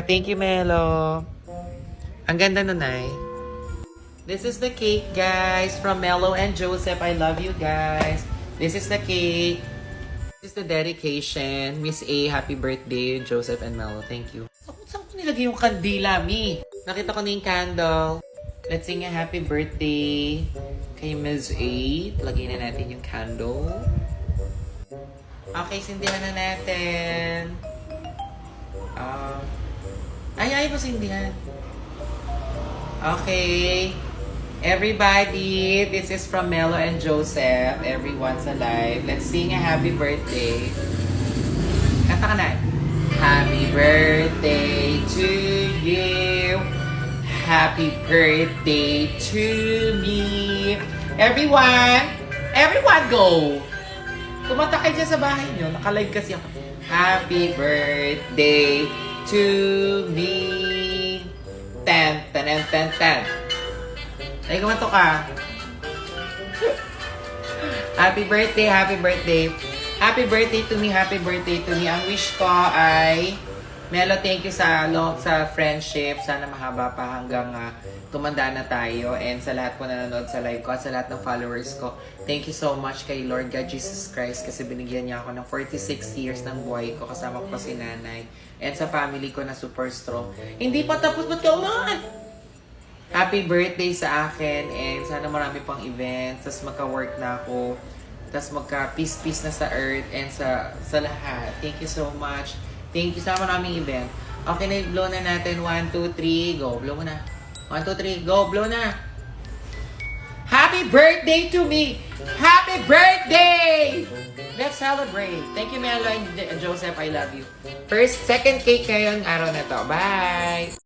Thank you, Melo. Ang ganda nun, Nay. This is the cake, guys, from Melo and Joseph. I love you, guys. This is the cake. This is the dedication. Miss A, happy birthday, Joseph and Melo. Thank you. Saan ko nilagay yung kandila, Mi? Nakita ko na yung candle. Let's sing a happy birthday kay Ms. A. Lagyan na natin yung candle. Okay, sindihan na natin. Ay, sindihan. Okay. Everybody, this is from Melo and Joseph. Everyone's alive. Let's sing a happy birthday. Kanta ka na. Happy birthday to you. Happy birthday to me. Everyone go. Kumanta kayo dyan sa bahay nyo. Naka-live kasi ako. Happy birthday to me. Ten. Ay, kumanto ka. Happy birthday. Happy birthday to me. Happy birthday to me. Ang wish ko ay, Melo, thank you sa friendship. Sana mahaba pa hanggang tumanda na tayo. And sa lahat po na nanonood sa live ko at sa lahat ng followers ko, thank you so much kay Lord God Jesus Christ kasi binigyan niya ako ng 46 years ng buhay ko. Kasama ko pa si nanay. And sa family ko na super strong. Hindi pa tapos, ba't ka umangat? Happy birthday sa akin. And sana marami pang events. Tapos magka-work na ako. Tapos magka-peace na sa earth. And sa lahat. Thank you so much. Thank you sa maraming event. Okay na, blow na natin. 1, 2, 3, go. Blow mo na. 1, 2, 3, go. Blow na. Happy birthday to me! Happy birthday! Let's celebrate. Thank you, Melo and Joseph. I love you. Second cake ngayong araw na to. Bye!